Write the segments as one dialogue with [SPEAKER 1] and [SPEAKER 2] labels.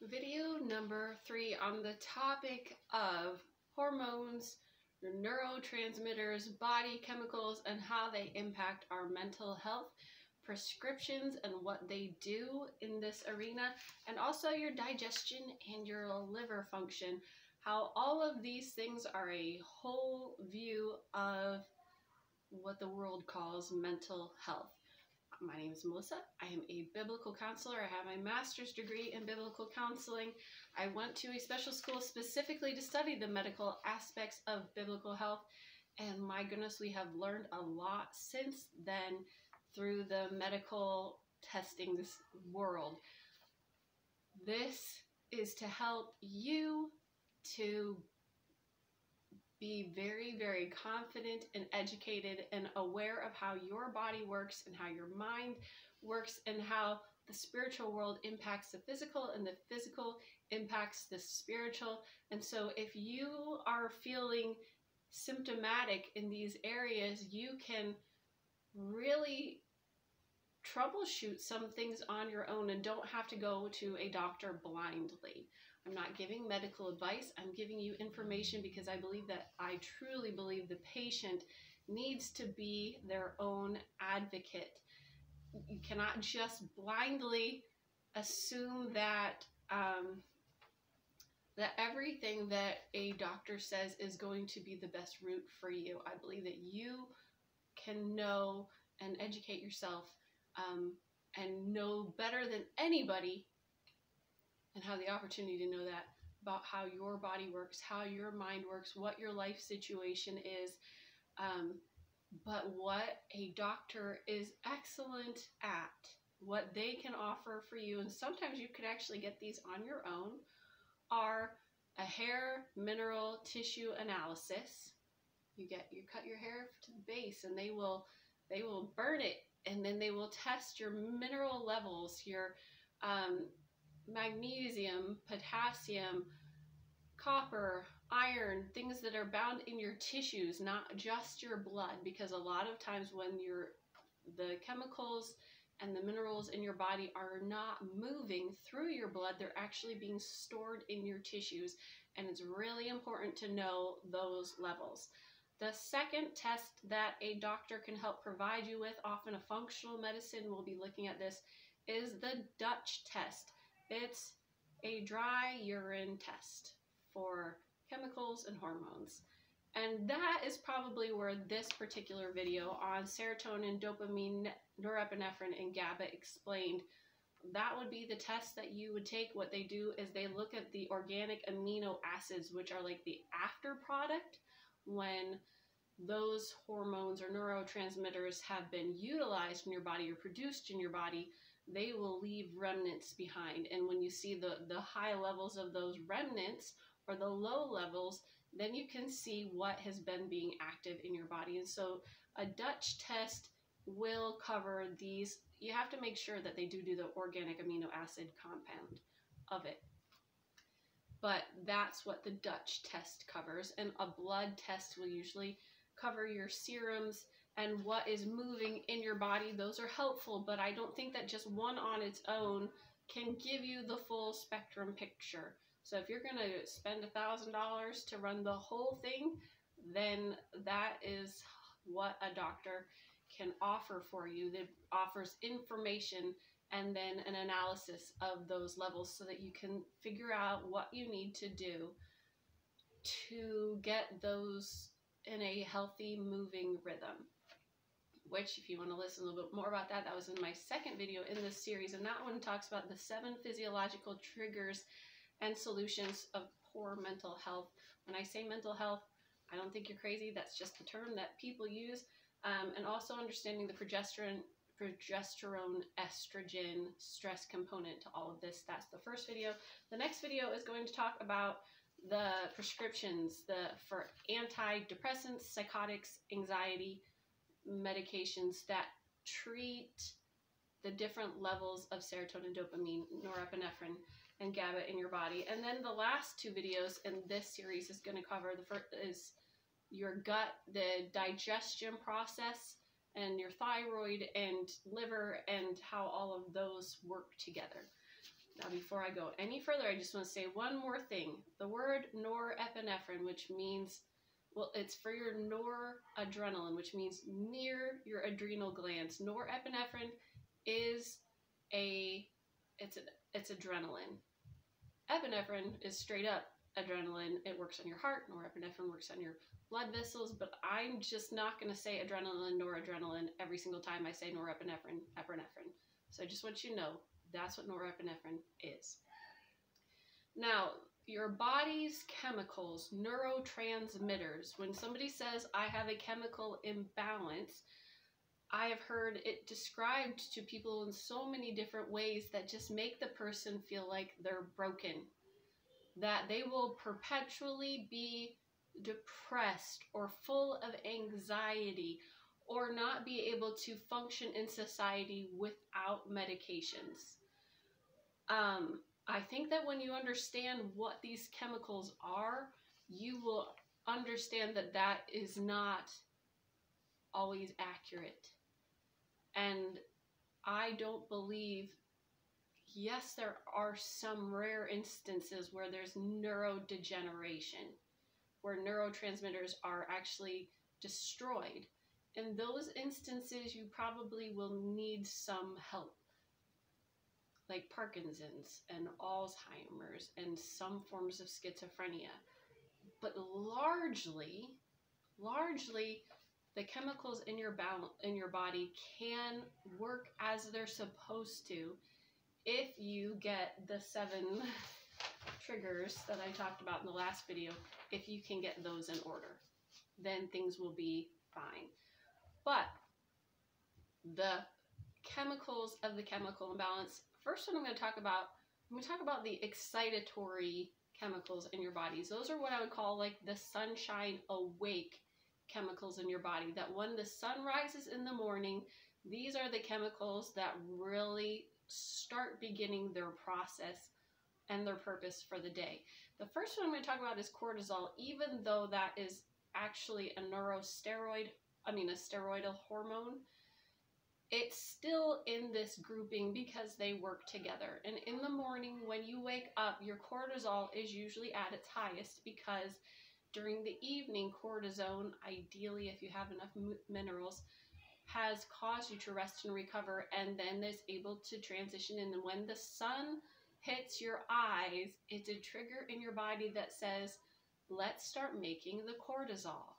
[SPEAKER 1] Video number 3 on the topic of hormones, your neurotransmitters, body chemicals, and how they impact our mental health, prescriptions and what they do in this arena, and also your digestion and your liver function, how all of these things are a whole view of what the world calls mental health. My name is Melissa. I am a biblical counselor. I have my master's degree in biblical counseling. I went to a special school specifically to study the medical aspects of biblical health. And my goodness, we have learned a lot since then through the medical testings world. This is to help you to be very, very confident and educated and aware of how your body works and how your mind works and how the spiritual world impacts the physical and the physical impacts the spiritual. And so if you are feeling symptomatic in these areas, you can really troubleshoot some things on your own and don't have to go to a doctor blindly. I'm not giving medical advice. I'm giving you information because I truly believe the patient needs to be their own advocate. You cannot just blindly assume that that everything that a doctor says is going to be the best route for you. I believe that you can know and educate yourself and know better than anybody, and have the opportunity to know that about how your body works, how your mind works, what your life situation is, but what a doctor is excellent at, what they can offer for you, and sometimes you could actually get these on your own, are a hair mineral tissue analysis. You cut your hair to the base, and they will burn it, and then they will test your mineral levels, your magnesium, potassium, copper, iron, things that are bound in your tissues, not just your blood, because a lot of times when the chemicals and the minerals in your body are not moving through your blood, they're actually being stored in your tissues, and it's really important to know those levels. The second test that a doctor can help provide you with, often a functional medicine will be looking at this, is the Dutch test. It's a dry urine test for chemicals and hormones. And that is probably where this particular video on serotonin, dopamine, norepinephrine, and GABA explained. That would be the test that you would take. What they do is they look at the organic amino acids, which are like the after product when those hormones or neurotransmitters have been utilized in your body or produced in your body. They will leave remnants behind. And when you see the high levels of those remnants or the low levels, then you can see what has been being active in your body. And so a Dutch test will cover these. You have to make sure that they do the organic amino acid compound of it. But that's what the Dutch test covers. And a blood test will usually cover your serums and what is moving in your body. Those are helpful, but I don't think that just one on its own can give you the full spectrum picture. So if you're going to spend $1,000 to run the whole thing, then that is what a doctor can offer for you. That offers information and then an analysis of those levels so that you can figure out what you need to do to get those in a healthy moving rhythm. Which, if you want to listen a little bit more about that, that was in my second video in this series, and that one talks about the 7 physiological triggers and solutions of poor mental health. When I say mental health, I don't think you're crazy. That's just the term that people use. And also understanding the progesterone, estrogen, stress component to all of this. That's the first video. The next video is going to talk about the prescriptions for antidepressants, psychotics, anxiety, medications that treat the different levels of serotonin, dopamine, norepinephrine, and GABA in your body. And then the last 2 videos in this series is going to cover, the first is your gut, the digestion process, and your thyroid and liver, and how all of those work together. Now, before I go any further, I just want to say one more thing. The word norepinephrine, which means, well, it's for your noradrenaline, which means near your adrenal glands. Norepinephrine is it's adrenaline. Epinephrine is straight up adrenaline. It works on your heart. Norepinephrine works on your blood vessels, but I'm just not going to say adrenaline, noradrenaline every single time I say norepinephrine, epinephrine. So I just want you to know that's what norepinephrine is. Now, your body's chemicals, neurotransmitters, when somebody says, I have a chemical imbalance, I have heard it described to people in so many different ways that just make the person feel like they're broken, that they will perpetually be depressed or full of anxiety or not be able to function in society without medications. I think that when you understand what these chemicals are, you will understand that that is not always accurate. And I don't believe, yes, there are some rare instances where there's neurodegeneration, where neurotransmitters are actually destroyed. In those instances, you probably will need some help, like Parkinson's and Alzheimer's and some forms of schizophrenia. But largely, the chemicals in your body can work as they're supposed to if you get the 7 triggers that I talked about in the last video. If you can get those in order, then things will be fine. But the chemicals of the chemical imbalance, first one I'm going to talk about the excitatory chemicals in your bodies. Those are what I would call like the sunshine awake chemicals in your body, that when the sun rises in the morning, these are the chemicals that really start beginning their process and their purpose for the day. The first one I'm going to talk about is cortisol, even though that is actually a steroidal hormone. It's still in this grouping because they work together. And in the morning when you wake up, your cortisol is usually at its highest because during the evening, cortisone, ideally if you have enough minerals, has caused you to rest and recover, and then is able to transition in. And when the sun hits your eyes, it's a trigger in your body that says, let's start making the cortisol.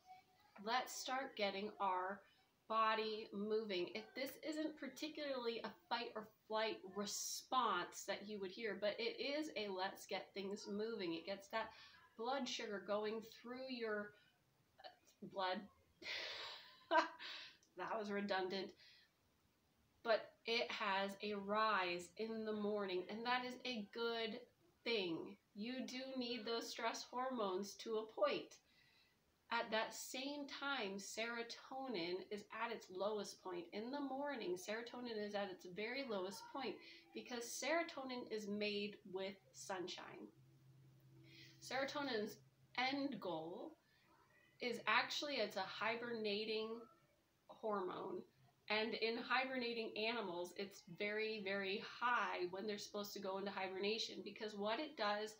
[SPEAKER 1] Let's start getting our body moving. If this isn't particularly a fight or flight response that you would hear, but it is a let's get things moving. It gets that blood sugar going through your blood. That was redundant. But it has a rise in the morning, and that is a good thing. You do need those stress hormones to a point. At that same time, serotonin is at its lowest point. In the morning, serotonin is at its very lowest point because serotonin is made with sunshine. Serotonin's end goal is actually, it's a hibernating hormone. And in hibernating animals, it's very, very high when they're supposed to go into hibernation, because what it does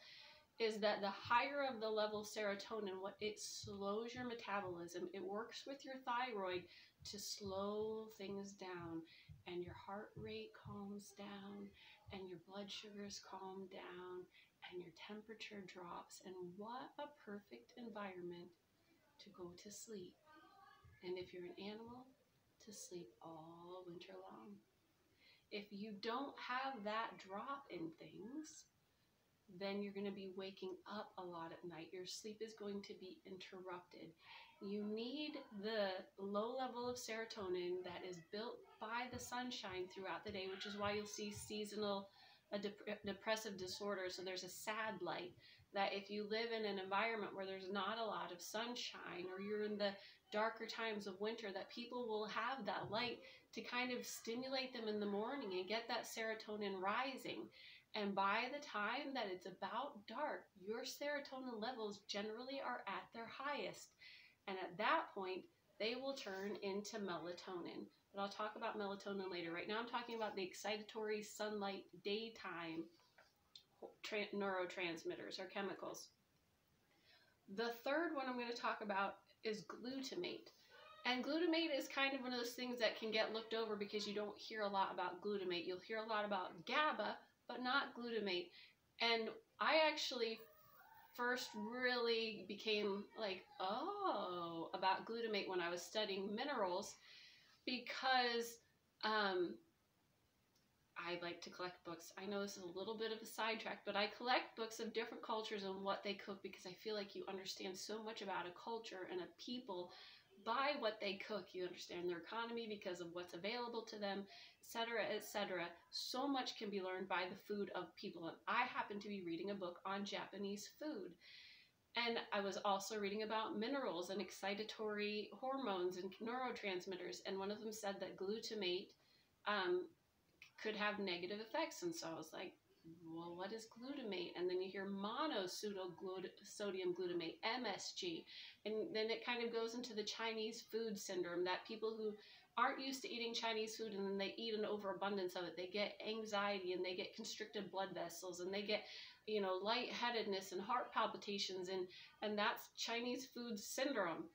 [SPEAKER 1] is that the higher of the level of serotonin, it slows your metabolism. It works with your thyroid to slow things down, and your heart rate calms down, and your blood sugars calm down, and your temperature drops. And what a perfect environment to go to sleep. And if you're an animal, to sleep all winter long. If you don't have that drop in things, then you're going to be waking up a lot at night. Your sleep is going to be interrupted. You need the low level of serotonin that is built by the sunshine throughout the day, which is why you'll see seasonal depressive disorder. So there's a sad light, that if you live in an environment where there's not a lot of sunshine, or you're in the darker times of winter, that people will have that light to kind of stimulate them in the morning and get that serotonin rising. And by the time that it's about dark, your serotonin levels generally are at their highest. And at that point, they will turn into melatonin. But I'll talk about melatonin later. Right now I'm talking about the excitatory sunlight daytime neurotransmitters or chemicals. The third one I'm going to talk about is glutamate. And glutamate is kind of one of those things that can get looked over because you don't hear a lot about glutamate. You'll hear a lot about GABA, but not glutamate. And I actually first really became like, oh, about glutamate when I was studying minerals, because I like to collect books. I know this is a little bit of a sidetrack, but I collect books of different cultures and what they cook because I feel like you understand so much about a culture and a people by what they cook. You understand their economy because of what's available to them, etc., etc. So much can be learned by the food of people. And I happen to be reading a book on Japanese food. And I was also reading about minerals and excitatory hormones and neurotransmitters. And one of them said that glutamate could have negative effects. And so I was like, well, what is glutamate? And then you hear monosodium glutamate, MSG. And then it kind of goes into the Chinese food syndrome, that people who aren't used to eating Chinese food and then they eat an overabundance of it, they get anxiety and they get constricted blood vessels and they get, you know, lightheadedness and heart palpitations, and that's Chinese food syndrome.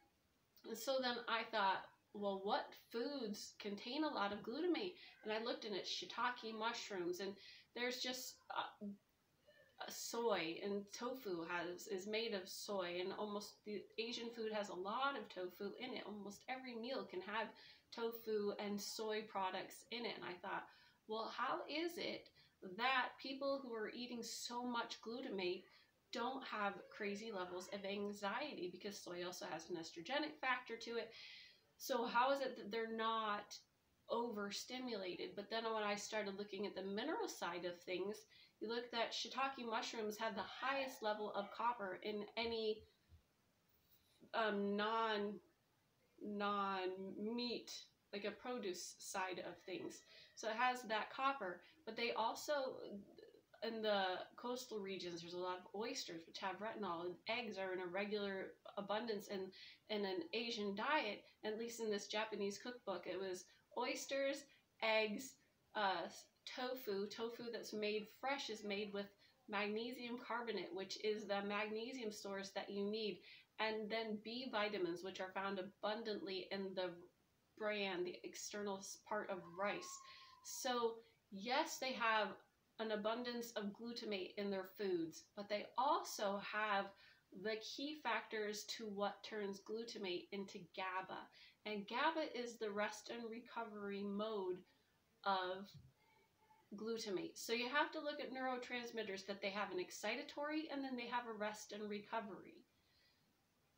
[SPEAKER 1] And so then I thought, well, what foods contain a lot of glutamate? And I looked in it, shiitake mushrooms, and there's just soy, and tofu is made of soy, and almost the Asian food has a lot of tofu in it. Almost every meal can have tofu and soy products in it. And I thought, well, how is it that people who are eating so much glutamate don't have crazy levels of anxiety? Because soy also has an estrogenic factor to it. So how is it that they're not overstimulated? But then when I started looking at the mineral side of things, you look that shiitake mushrooms have the highest level of copper in any non-meat, like a produce side of things. So it has that copper, but they also, in the coastal regions, there's a lot of oysters which have retinol, and eggs are in a regular abundance in an Asian diet. At least in this Japanese cookbook, it was oysters, eggs, tofu that's made fresh is made with magnesium carbonate, which is the magnesium source that you need, and then B vitamins, which are found abundantly in the bran, the external part of rice. So yes, they have an abundance of glutamate in their foods, but they also have the key factors to what turns glutamate into GABA. And GABA is the rest and recovery mode of glutamate. So you have to look at neurotransmitters, that they have an excitatory and then they have a rest and recovery.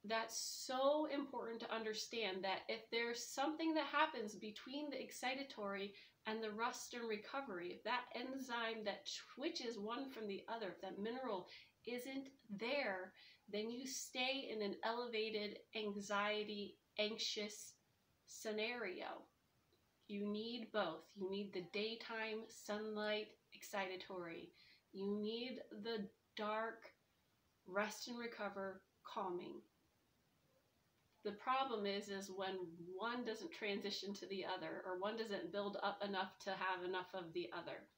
[SPEAKER 1] That's so important to understand, that if there's something that happens between the excitatory and the rest and recovery, if that enzyme that switches one from the other, if that mineral isn't there, then you stay in an elevated anxiety, anxious scenario. You need both. You need the daytime sunlight excitatory. You need the dark rest and recover calming. The problem is when one doesn't transition to the other, or one doesn't build up enough to have enough of the other.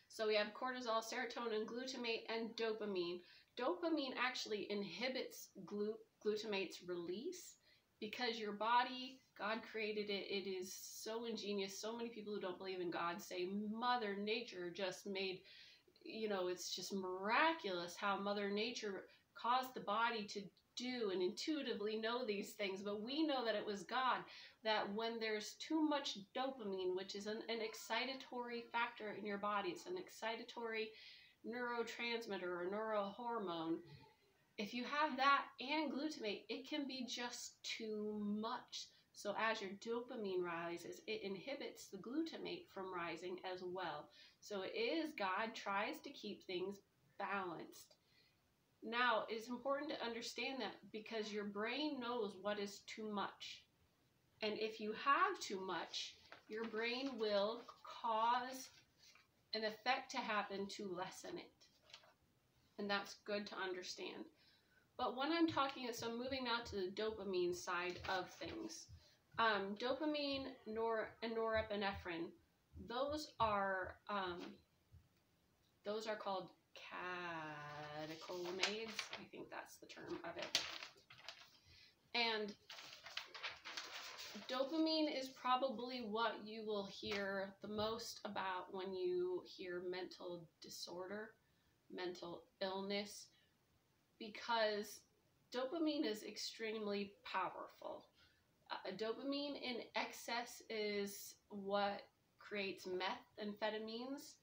[SPEAKER 1] So we have cortisol, serotonin, glutamate, and dopamine. Dopamine actually inhibits glutamate's release, because your body, God created it. It is so ingenious. So many people who don't believe in God say Mother Nature just made, you know, it's just miraculous how Mother Nature caused the body to do and intuitively know these things. But we know that it was God, that when there's too much dopamine, which is an excitatory factor in your body, it's an excitatory neurotransmitter or neurohormone. If you have that and glutamate, it can be just too much. So as your dopamine rises, it inhibits the glutamate from rising as well. So it is, God tries to keep things balanced. Now, it's important to understand that, because your brain knows what is too much. And if you have too much, your brain will cause an effect to happen to lessen it. And that's good to understand. But when I'm talking, so I'm moving now to the dopamine side of things. Dopamine, and norepinephrine, those are called catecholamines. I think that's the term of it. And dopamine is probably what you will hear the most about when you hear mental disorder, mental illness, because dopamine is extremely powerful. Dopamine in excess is what creates methamphetamines,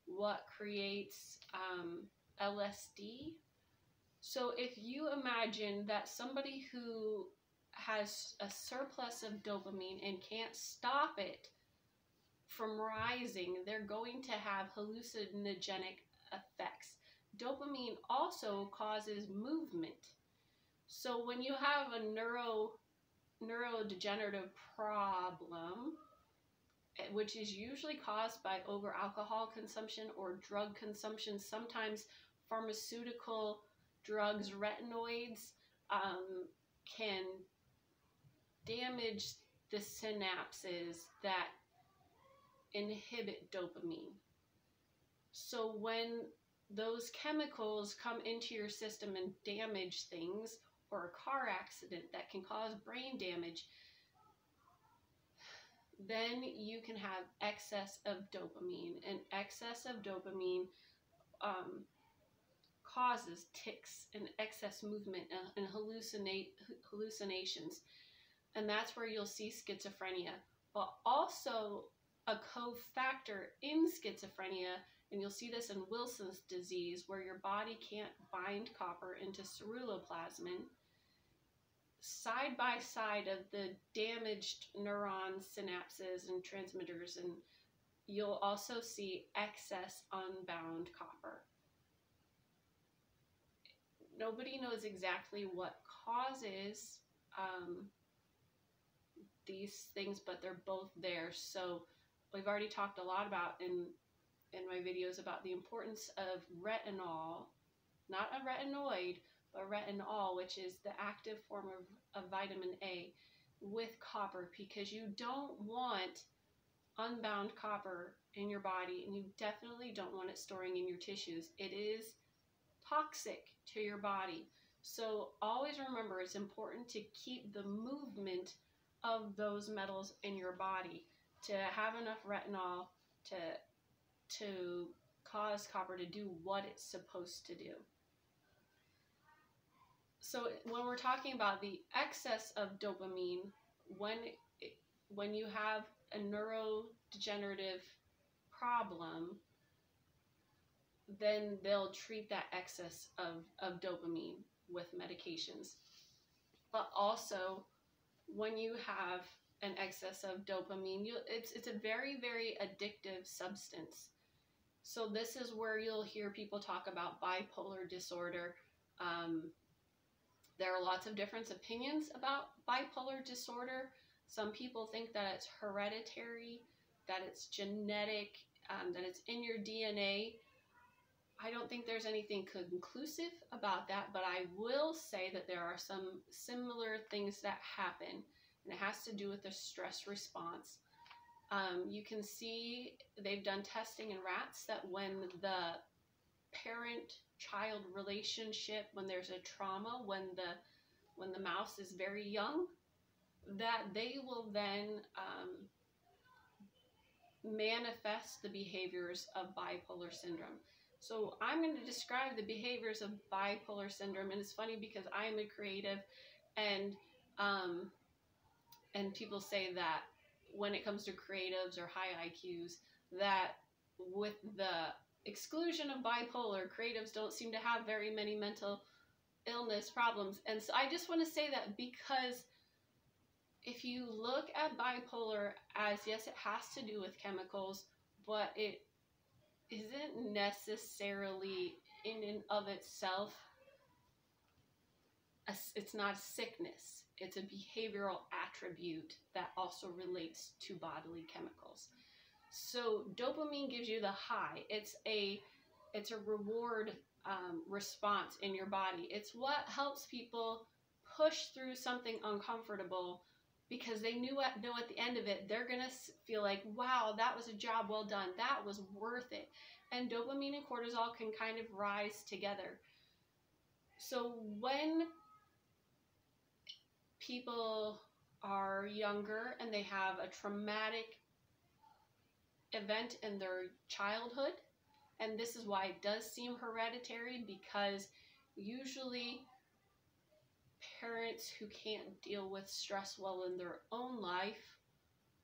[SPEAKER 1] what creates LSD. So if you imagine that somebody who has a surplus of dopamine and can't stop it from rising, they're going to have hallucinogenic effects. Dopamine also causes movement. So when you have a neurodegenerative problem, which is usually caused by over alcohol consumption or drug consumption, sometimes pharmaceutical drugs, retinoids, can damage the synapses that inhibit dopamine. So when those chemicals come into your system and damage things, or a car accident that can cause brain damage, then you can have excess of dopamine. And excess of dopamine causes tics and excess movement and hallucinations. And that's where you'll see schizophrenia. But also a cofactor in schizophrenia, and you'll see this in Wilson's disease, where your body can't bind copper into ceruloplasmin, side by side of the damaged neuron synapses and transmitters, and you'll also see excess unbound copper. Nobody knows exactly what causes these things, but they're both there. So we've already talked a lot about in my videos about the importance of retinol, not a retinoid, but retinol, which is the active form of vitamin A, with copper, because you don't want unbound copper in your body, and you definitely don't want it storing in your tissues. It is toxic to your body. So always remember, it's important to keep the movement of those metals in your body, to have enough retinol to cause copper to do what it's supposed to do. So when we're talking about the excess of dopamine, when you have a neurodegenerative problem, then they'll treat that excess of dopamine with medications. But also, when you have an excess of dopamine, it's a very, very addictive substance. So this is where you'll hear people talk about bipolar disorder. There are lots of different opinions about bipolar disorder. Some people think that it's hereditary, that it's genetic, that it's in your DNA. I don't think there's anything conclusive about that, but I will say that there are some similar things that happen, and it has to do with the stress response. You can see they've done testing in rats that when the parent-child relationship, when there's a trauma, when the mouse is very young, that they will then manifest the behaviors of bipolar syndrome. So I'm going to describe the behaviors of bipolar syndrome, and it's funny because I am a creative, and people say that when it comes to creatives or high IQs, that with the exclusion of bipolar, creatives don't seem to have very many mental illness problems. And so I just want to say that, because if you look at bipolar as, yes, it has to do with chemicals, but it isn't necessarily in and of itself, it's not a sickness. It's a behavioral attribute that also relates to bodily chemicals. So dopamine gives you the high. It's a reward response in your body. It's what helps people push through something uncomfortable, because they know at the end of it, they're going to feel like, wow, that was a job well done. That was worth it. and dopamine and cortisol can kind of rise together. So when people are younger and they have a traumatic event in their childhood, and this is why it does seem hereditary, because usually parents who can't deal with stress well in their own life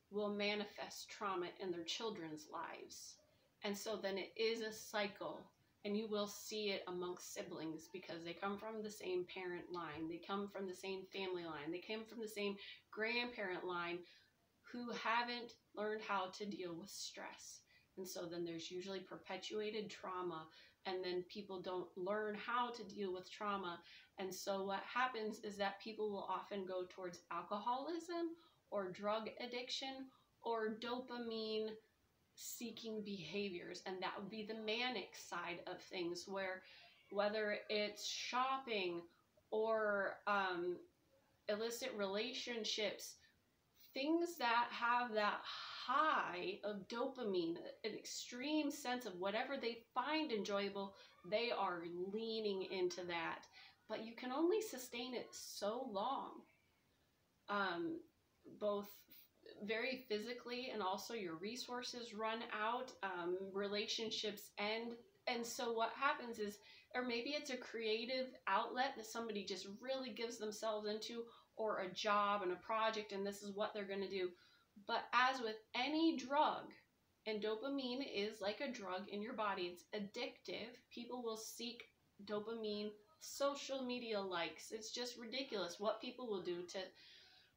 [SPEAKER 1] will manifest trauma in their children's lives. And so then it is a cycle, and you will see it amongst siblings because they come from the same parent line, they come from the same family line, they come from the same grandparent line who haven't learned how to deal with stress. And so then there's usually perpetuated trauma, and then people don't learn how to deal with trauma. And so what happens is that people will often go towards alcoholism or drug addiction or dopamine seeking behaviors, and that would be the manic side of things, where whether it's shopping or illicit relationships, things that have that high of dopamine, an extreme sense of whatever they find enjoyable, they are leaning into that. But you can only sustain it so long, both very physically, and also your resources run out, relationships end. And so what happens is, or maybe it's a creative outlet that somebody just really gives themselves into, or a job and a project, and this is what they're going to do. But as with any drug, and dopamine is like a drug in your body, it's addictive. People will seek dopamine, social media likes. It's just ridiculous what people will do to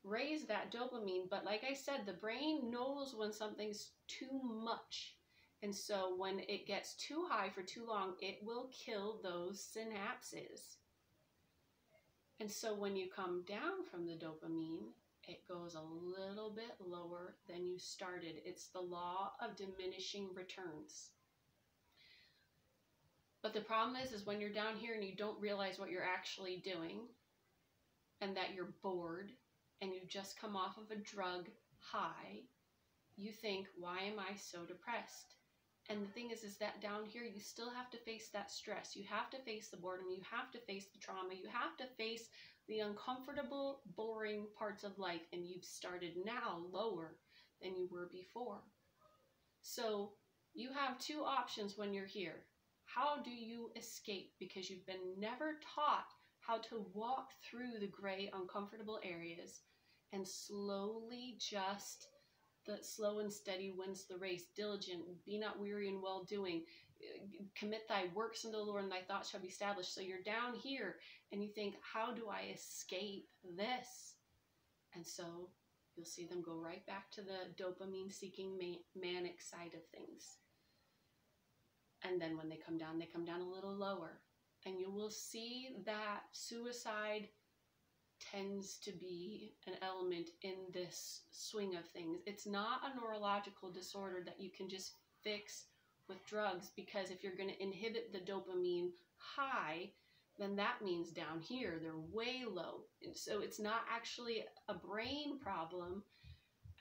[SPEAKER 1] raise that dopamine. But like I said, the brain knows when something's too much. And so when it gets too high for too long, it will kill those synapses. And so when you come down from the dopamine, it goes a little bit lower than you started. It's the law of diminishing returns. But the problem is when you're down here and you don't realize what you're actually doing, and that you're bored, and you just come off of a drug high, you think, why am I so depressed? And the thing is that down here, you still have to face that stress. You have to face the boredom. You have to face the trauma. You have to face the uncomfortable, boring parts of life. And you've started now lower than you were before. So you have two options when you're here. How do you escape? Because you've been never taught how to walk through the gray, uncomfortable areas and slowly just, the slow and steady wins the race. Diligent, be not weary in well doing. Commit thy works unto the Lord, and thy thoughts shall be established. So you're down here and you think, how do I escape this? And so you'll see them go right back to the dopamine seeking manic side of things. And then when they come down a little lower. And you will see that suicide tends to be an element in this swing of things. It's not a neurological disorder that you can just fix with drugs, because if you're going to inhibit the dopamine high, then that means down here they're way low. And so it's not actually a brain problem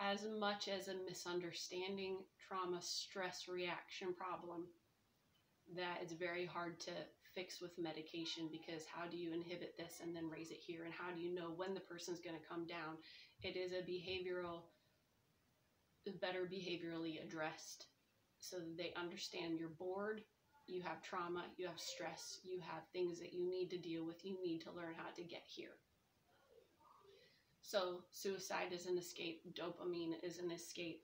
[SPEAKER 1] as much as a misunderstanding, trauma, stress reaction problem that it's very hard to fix with medication, because how do you inhibit this and then raise it here? And how do you know when the person's going to come down? It is a better behaviorally addressed, so that they understand you're bored, you have trauma, you have stress, you have things that you need to deal with, you need to learn how to get here. So suicide is an escape, dopamine is an escape.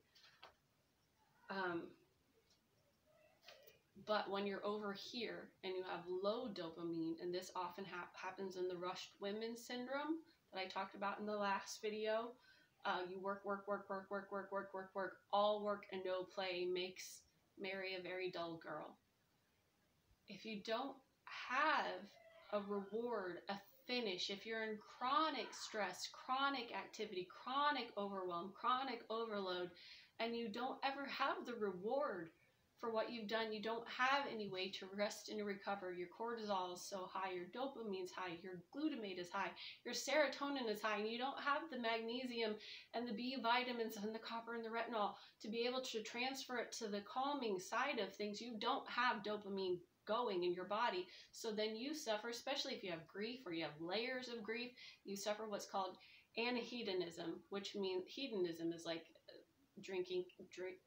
[SPEAKER 1] But when you're over here and you have low dopamine, and this often happens in the rushed women syndrome that I talked about in the last video, you work, all work and no play makes Mary a very dull girl. If you don't have a reward, a finish, if you're in chronic stress, chronic activity, chronic overwhelm, chronic overload, and you don't ever have the reward for what you've done. You don't have any way to rest and recover. Your cortisol is so high, your dopamine's high, your glutamate is high, your serotonin is high, and you don't have the magnesium and the B vitamins and the copper and the retinol to be able to transfer it to the calming side of things. You don't have dopamine going in your body. So then you suffer, especially if you have grief or you have layers of grief, you suffer what's called anhedonism, which means hedonism is like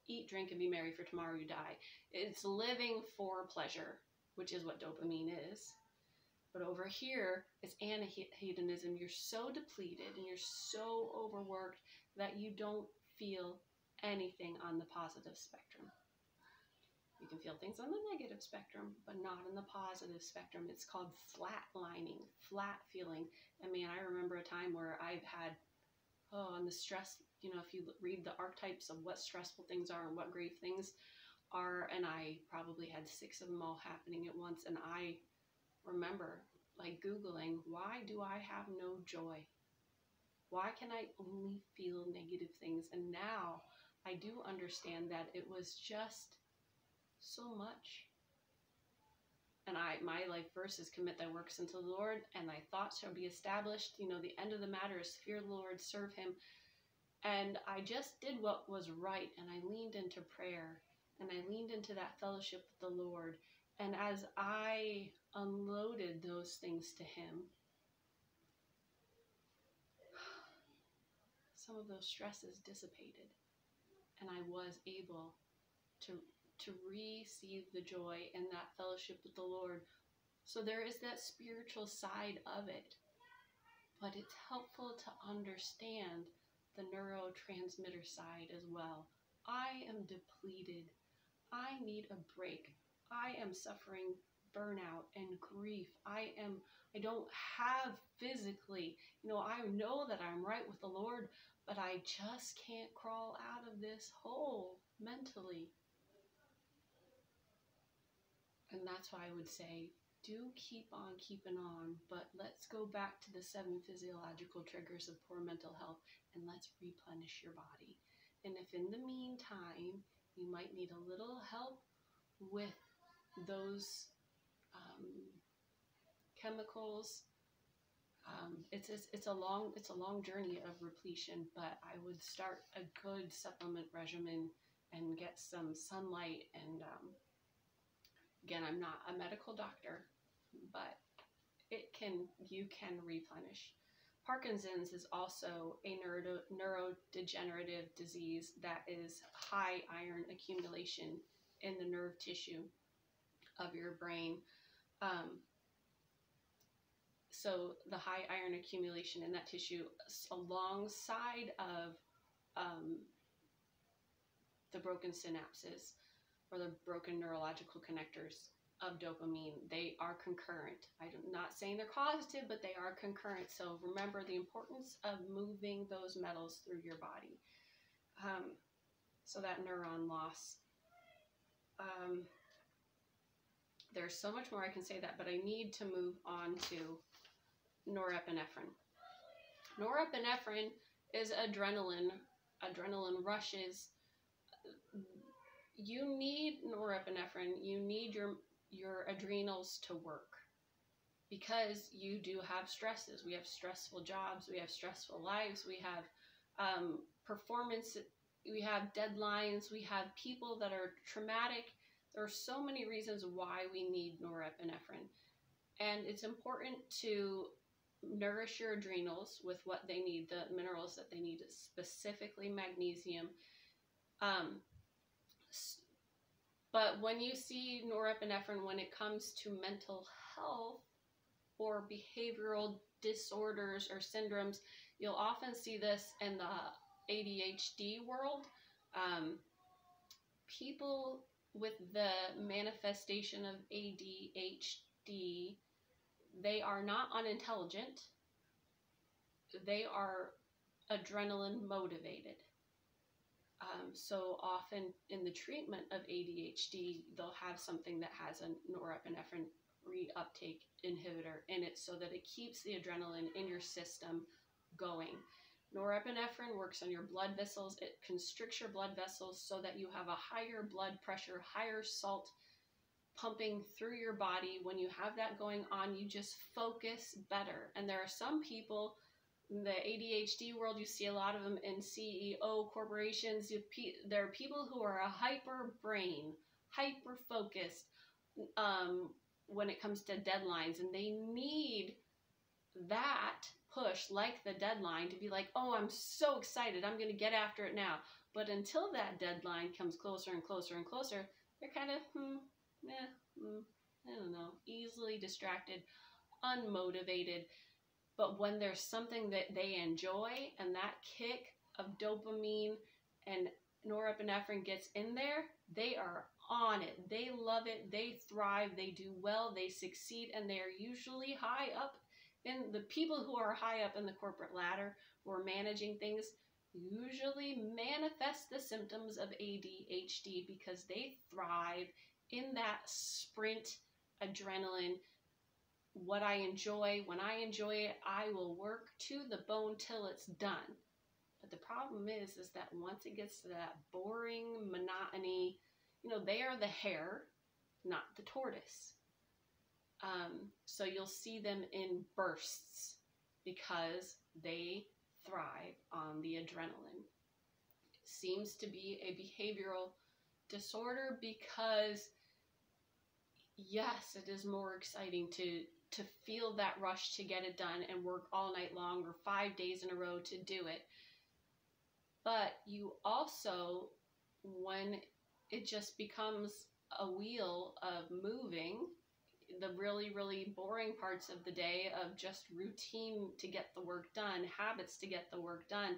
[SPEAKER 1] eat, drink, and be merry, for tomorrow you die. It's living for pleasure, which is what dopamine is. But over here, it's anhedonism. You're so depleted and you're so overworked that you don't feel anything on the positive spectrum. You can feel things on the negative spectrum, but not in the positive spectrum. It's called flatlining, flat feeling. And man, I remember a time where I've had, on the stress, you know, if you read the archetypes of what stressful things are and what grief things are, and I probably had 6 of them all happening at once. And I remember like Googling, why do I have no joy? Why can I only feel negative things? And now I do understand that it was just so much. And my life verse is commit thy works unto the Lord, and thy thoughts shall be established. You know, the end of the matter is fear the Lord, serve him. And I just did what was right, and I leaned into prayer, and I leaned into that fellowship with the Lord. And as I unloaded those things to him, some of those stresses dissipated, and I was able to receive the joy and that fellowship with the Lord. So there is that spiritual side of it, but it's helpful to understand the neurotransmitter side as well. I am depleted. I need a break. I am suffering burnout and grief. I don't have physically, you know, I know that I'm right with the Lord, but I just can't crawl out of this hole mentally. And that's why I would say, do keep on keeping on, but let's go back to the 7 physiological triggers of poor mental health, and let's replenish your body. And if in the meantime, you might need a little help with those chemicals, it's a long journey of repletion, but I would start a good supplement regimen and get some sunlight. And again, I'm not a medical doctor, but you can replenish. Parkinson's is also a neurodegenerative disease that is high iron accumulation in the nerve tissue of your brain. So the high iron accumulation in that tissue alongside of the broken synapses or the broken neurological connectors of dopamine, they are concurrent. I'm not saying they're causative, but they are concurrent. So remember the importance of moving those metals through your body. So that neuron loss. There's so much more I can say that, but I need to move on to norepinephrine. Norepinephrine is adrenaline. Adrenaline rushes. You need norepinephrine. You need your adrenals to work because you do have stresses. We have stressful jobs. We have stressful lives. We have performance. We have deadlines. We have people that are traumatic. There are so many reasons why we need norepinephrine. And it's important to nourish your adrenals with what they need, the minerals that they need, specifically magnesium. But when you see norepinephrine, when it comes to mental health or behavioral disorders or syndromes, you'll often see this in the ADHD world. People with the manifestation of ADHD, they are not unintelligent. They are adrenaline motivated. So often in the treatment of ADHD, they'll have something that has a norepinephrine reuptake inhibitor in it so that it keeps the adrenaline in your system going. Norepinephrine works on your blood vessels. It constricts your blood vessels so that you have a higher blood pressure, higher salt pumping through your body. When you have that going on, you just focus better. And there are some people in the ADHD world, you see a lot of them in CEO corporations. There are people who are a hyper brain, hyper focused when it comes to deadlines, and they need that push, like the deadline, to be like, oh, I'm so excited, I'm going to get after it now. But until that deadline comes closer and closer and closer, they're kind of, I don't know, easily distracted, unmotivated. But when there's something that they enjoy and that kick of dopamine and norepinephrine gets in there, they are on it. They love it. They thrive. They do well. They succeed. And they are usually high up. And the people who are high up in the corporate ladder, who are managing things, usually manifest the symptoms of ADHD because they thrive in that sprint adrenaline. What I enjoy, when I enjoy it, I will work to the bone till it's done. But the problem is that once it gets to that boring monotony, they are the hare, not the tortoise. So you'll see them in bursts because they thrive on the adrenaline. It seems to be a behavioral disorder because, yes, it is more exciting to feel that rush to get it done and work all night long or 5 days in a row to do it. But you also, when it just becomes a wheel of moving, the really, really boring parts of the day of just routine to get the work done, habits to get the work done,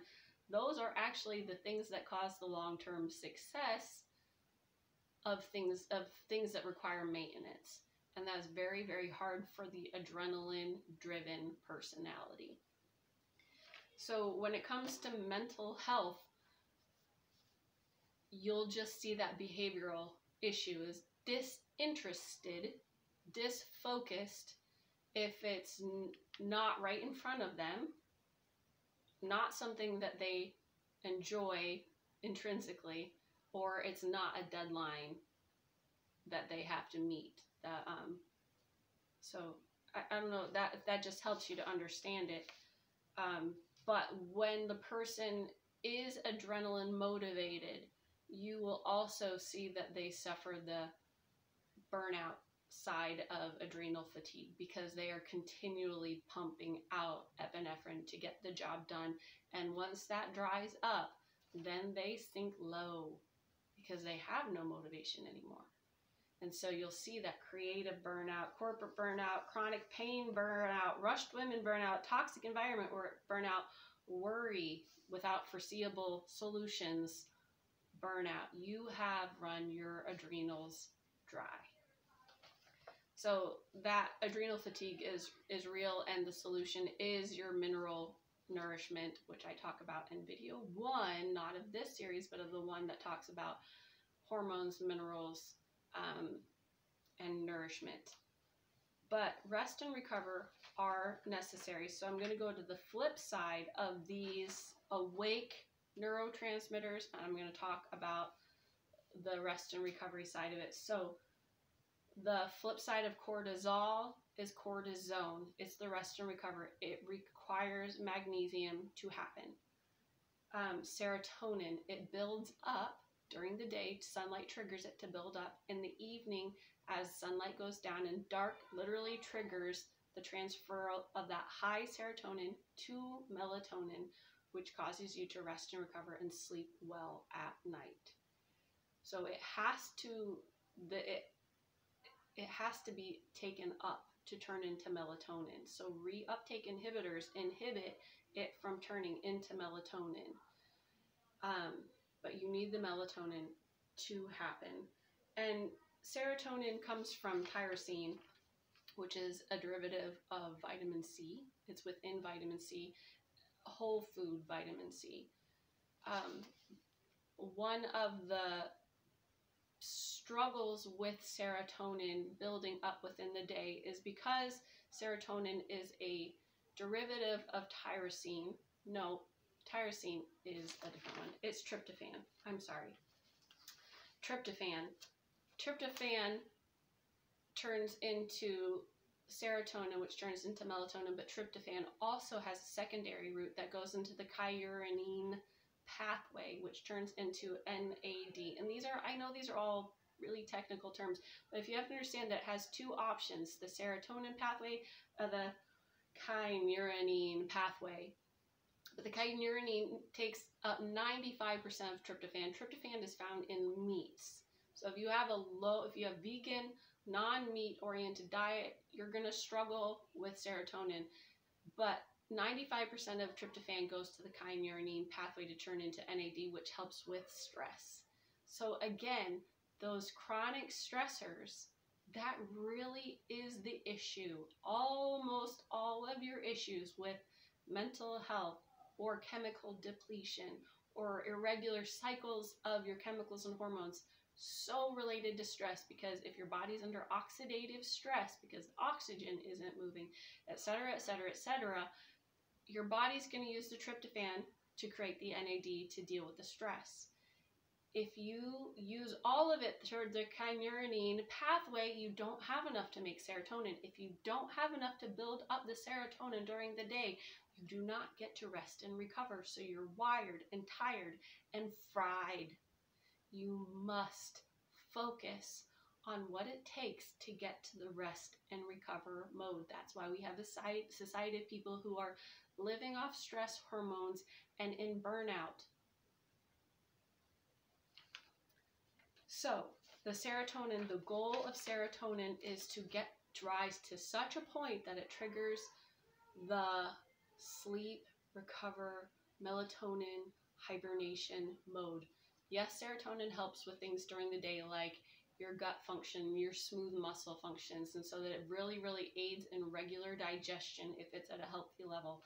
[SPEAKER 1] those are actually the things that cause the long-term success of things that require maintenance. And that's very, very hard for the adrenaline-driven personality. So when it comes to mental health, you'll just see that behavioral issue is disinterested, disfocused, if it's not right in front of them, not something that they enjoy intrinsically, or it's not a deadline that they have to meet. So I don't know if that just helps you to understand it. But when the person is adrenaline motivated, you will also see that they suffer the burnout side of adrenal fatigue because they are continually pumping out epinephrine to get the job done. And once that dries up, then they sink low because they have no motivation anymore. And so you'll see that creative burnout, corporate burnout, chronic pain burnout, rushed women burnout, toxic environment burnout, worry without foreseeable solutions burnout. You have run your adrenals dry. So that adrenal fatigue is real, and the solution is your mineral nourishment, which I talk about in video 1, not of this series, but of the one that talks about hormones, minerals, and nourishment. But rest and recover are necessary. So I'm going to go to the flip side of these awake neurotransmitters, and I'm going to talk about the rest and recovery side of it. So the flip side of cortisol is cortisone. It's the rest and recover. It requires magnesium to happen. Serotonin, it builds up during the day. Sunlight triggers it to build up. In the evening, as sunlight goes down and dark, literally triggers the transfer of that high serotonin to melatonin, which causes you to rest and recover and sleep well at night. So it has to be taken up to turn into melatonin. So reuptake inhibitors inhibit it from turning into melatonin. But you need the melatonin to happen. And serotonin comes from tyrosine, which is a derivative of vitamin C. It's within vitamin C, whole food vitamin C. One of the struggles with serotonin building up within the day is because serotonin is a derivative of tyrosine. No, Tyrosine is a different one. It's tryptophan. I'm sorry. Tryptophan. Tryptophan turns into serotonin, which turns into melatonin, but tryptophan also has a secondary route that goes into the kynurenine pathway, which turns into NAD. And these are, I know these are all really technical terms, but if you have to understand that it has two options, the serotonin pathway or the kynurenine pathway. But the kynurenine takes up 95% of tryptophan. Tryptophan is found in meats. So if you have vegan, non-meat oriented diet, you're going to struggle with serotonin. But 95% of tryptophan goes to the kynurenine pathway to turn into NAD, which helps with stress. So again, those chronic stressors, that really is the issue. Almost all of your issues with mental health or chemical depletion or irregular cycles of your chemicals and hormones, so related to stress, because if your body's under oxidative stress because oxygen isn't moving, etc., etc., etc., your body's going to use the tryptophan to create the NAD to deal with the stress. If you use all of it toward the kynurenine pathway, you don't have enough to make serotonin. If you don't have enough to build up the serotonin during the day, you do not get to rest and recover. So you're wired and tired and fried. You must focus on what it takes to get to the rest and recover mode. That's why we have a society of people who are living off stress hormones and in burnout. So the serotonin, the goal of serotonin is to rise to such a point that it triggers the sleep, recover, melatonin, hibernation mode. Yes, serotonin helps with things during the day like your gut function, your smooth muscle functions, and so that it really, really aids in regular digestion if it's at a healthy level.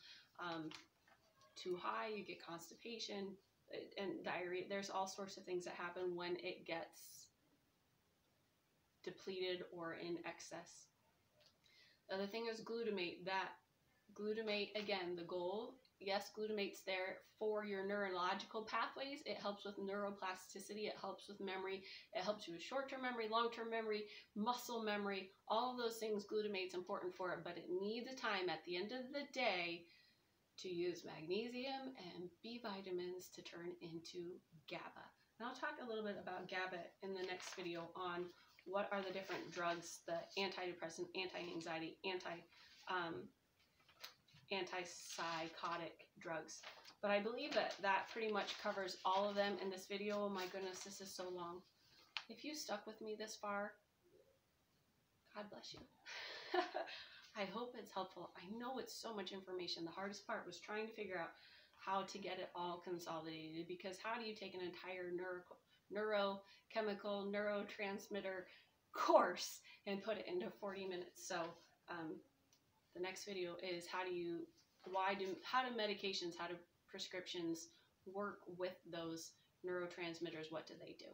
[SPEAKER 1] Too high, you get constipation and diarrhea. There's all sorts of things that happen when it gets depleted or in excess. The other thing is glutamate. That glutamate, again, the goal, yes, glutamate's there for your neurological pathways. It helps with neuroplasticity. It helps with memory. It helps you with short-term memory, long-term memory, muscle memory, all of those things. Glutamate's important for it, but it needs a time at the end of the day to use magnesium and B vitamins to turn into GABA. And I'll talk a little bit about GABA in the next video on what are the different drugs, the antidepressant, anti-anxiety, antipsychotic drugs. But I believe that pretty much covers all of them in this video. Oh my goodness, this is so long. If you stuck with me this far, God bless you. I hope it's helpful. I know it's so much information. The hardest part was trying to figure out how to get it all consolidated, because how do you take an entire neurochemical, neurotransmitter course and put it into 40 minutes? So the next video is how do medications, how do prescriptions work with those neurotransmitters? What do they do?